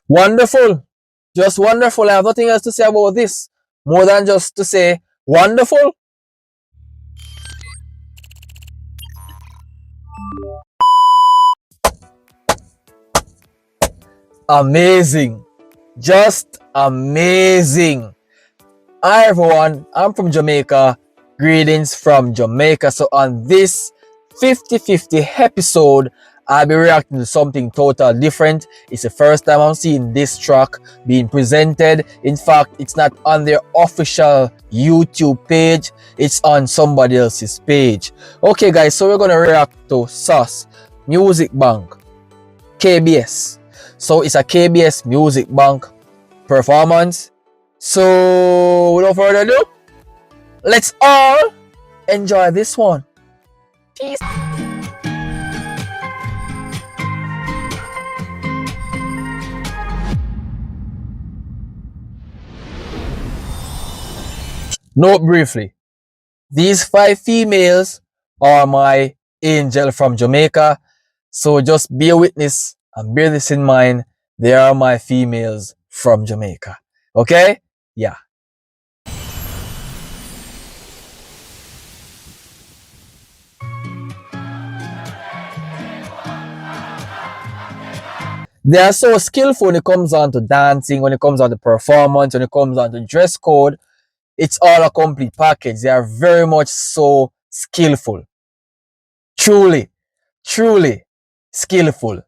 Wonderful. Just wonderful. I have nothing else to say about this. More than just to say wonderful. Amazing. Just amazing. Hi everyone, I'm from Jamaica. Greetings from Jamaica. So on this 50/50 episode, I'll be reacting to something totally different. It's the first time I'm seeing this track being presented. In fact, it's not on their official YouTube page. It's on somebody else's page. Okay guys, so we're going to react to SOS, Music Bank, KBS. So it's a KBS Music Bank performance. So without further ado, let's all enjoy this one. Peace. Note briefly, these 5 females are my angel from Jamaica. So just bear witness and bear this in mind. They are my females from Jamaica. Okay? Yeah. They are so skillful when it comes on to dancing, when it comes on to performance, when it comes on to dress code. It's all a complete package. They are very much so skillful. Truly, truly skillful.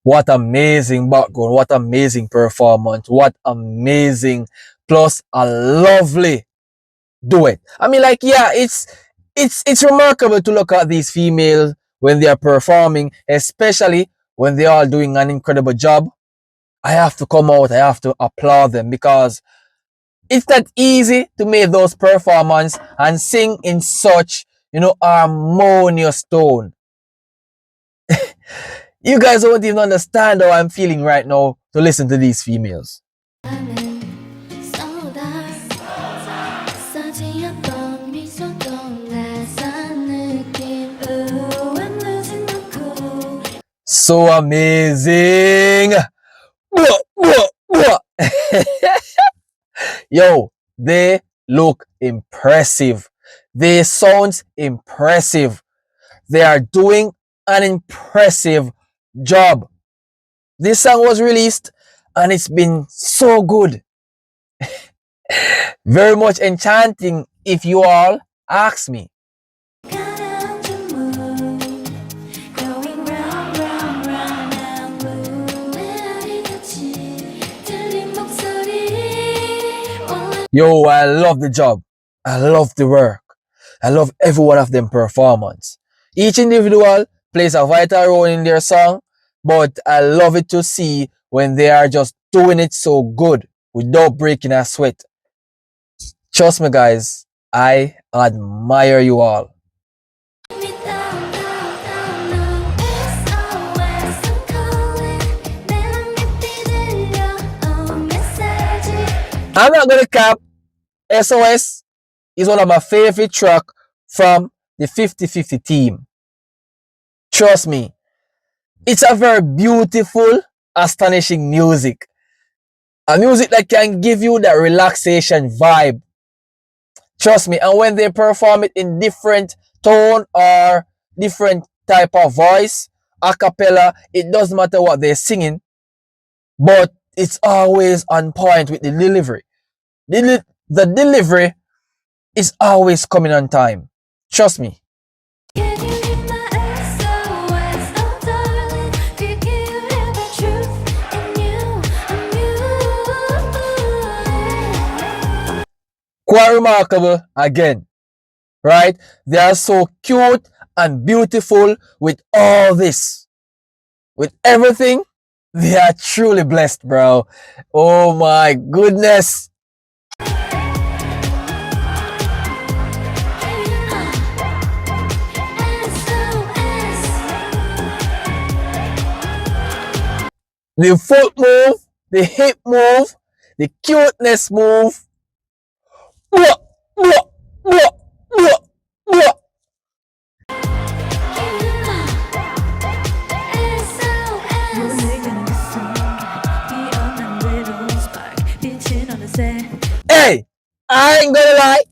What amazing background, what amazing performance, what amazing, plus a lovely duet. I mean, like, yeah, it's remarkable to look at these females when they are performing, especially when they are doing an incredible job. I have to come out, I have to applaud them, because it's not easy to make those performances and sing in such, harmonious tone. You guys don't even understand how I'm feeling right now to listen to these females. So amazing. Yo, they look impressive. They sound impressive. They are doing an impressive job. This song was released and it's been so good. Very much enchanting, if you all ask me. Yo, I love the job. I love the work. I love every one of them performance. Each individual plays a vital role in their song, but I love it to see when they are just doing it so good without breaking a sweat. Trust me guys, I admire you all. I'm not gonna cap. SOS is one of my favorite tracks from the 50/50 team. Trust me, it's a very beautiful, astonishing music. A music that can give you that relaxation vibe. Trust me, and when they perform it in different tone or different type of voice, a cappella, it doesn't matter what they're singing, but it's always on point with the delivery. The delivery is always coming on time. Trust me. Quite remarkable again, right? They are so cute and beautiful with all this. With everything, they are truly blessed, bro. Oh my goodness. The foot move, the hip move, the cuteness move. Blah, blah, blah, blah, blah. Hey, I ain't gonna lie.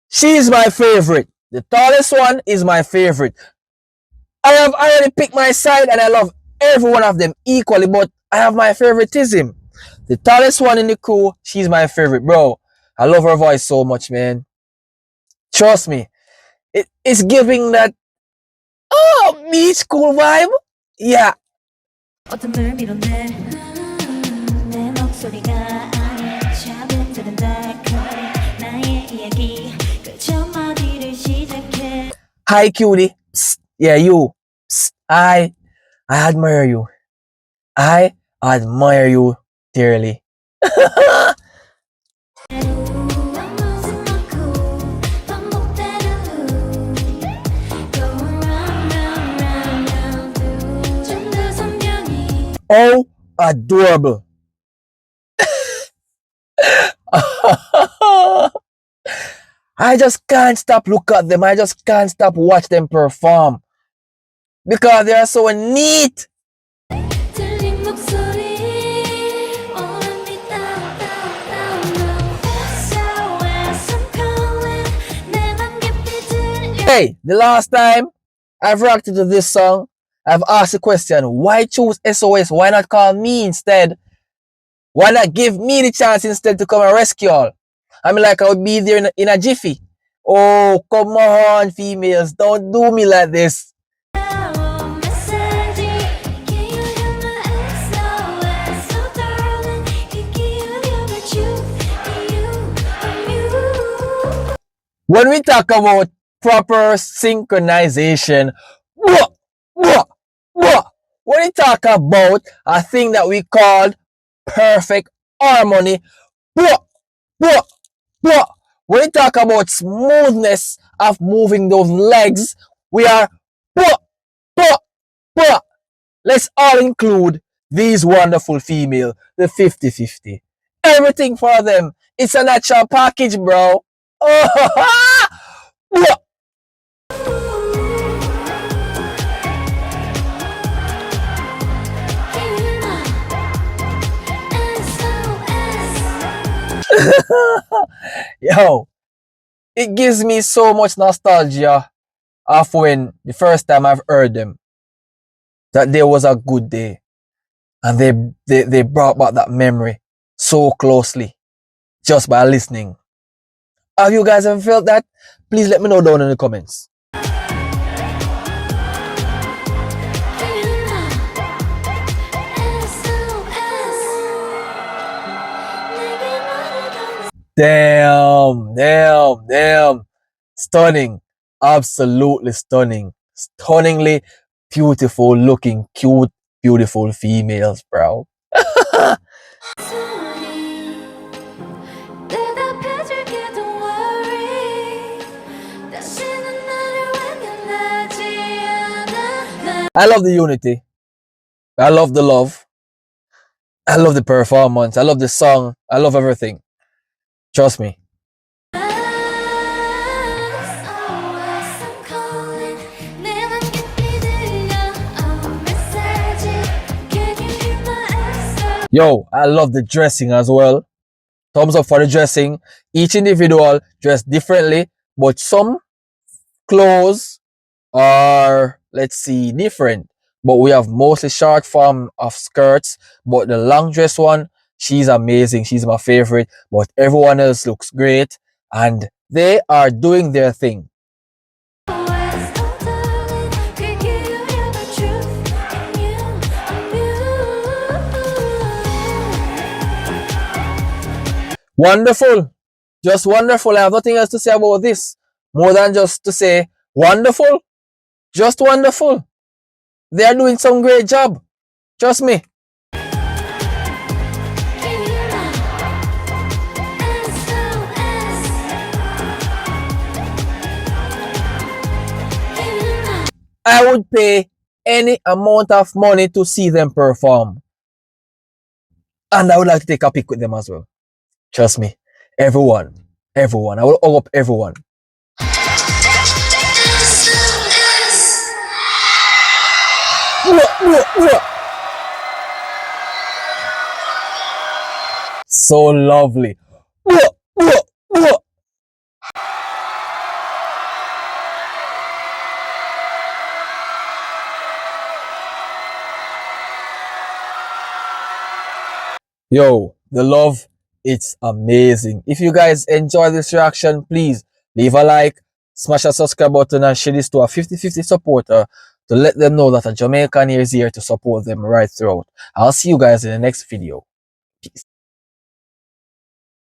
She's my favorite. The tallest one is my favorite. I have already picked my side and I love every one of them equally, but I have my favoritism. The tallest one in the crew, she's my favorite, bro. I love her voice so much, man. Trust me. It's giving that beach school vibe. Yeah. Hi, cutie. Psst. Yeah, you. Psst. I admire you. I admire you dearly. Oh, adorable. I just can't stop look at them. I just can't stop watch them perform. Because they are so neat. Hey, the last time I've reacted to this song, I've asked the question, why choose SOS? Why not call me instead? Why not give me the chance instead to come and rescue all? I mean, like I would be there in a jiffy. Oh, come on, females. Don't do me like this. When we talk about proper synchronization, when we talk about a thing that we call perfect harmony, when we talk about smoothness of moving those legs, we are let's all include these wonderful female, the 50-50. Everything for them. It's a natural package, bro. Yo, it gives me so much nostalgia of when the first time I've heard them. That there was a good day. And they brought back that memory so closely just by listening. Have you guys ever felt that? Please let me know down in the comments. Damn. Stunning. Absolutely stunning. Stunningly beautiful looking, cute, beautiful females, bro. I love the unity. I love the love. I love the performance. I love the song. I love everything. Trust me. Yo, I love the dressing as well. Thumbs up for the dressing. Each individual dressed differently, but some clothes are, let's see, different. But we have mostly short form of skirts. But the long dress one, she's amazing. She's my favorite. But everyone else looks great. And they are doing their thing. Wonderful. Just wonderful. I have nothing else to say about this. More than just to say wonderful. Just wonderful. They are doing some great job. Trust me. I would pay any amount of money to see them perform. And I would like to take a pic with them as well. Trust me. Everyone. everyone. I will hug up everyone. So lovely. Yo, the love, it's amazing. If you guys enjoy this reaction, please leave a like, smash a subscribe button, and share this to a 50-50 supporter to let them know that a Jamaican is here to support them right throughout. I'll see you guys in the next video. Peace.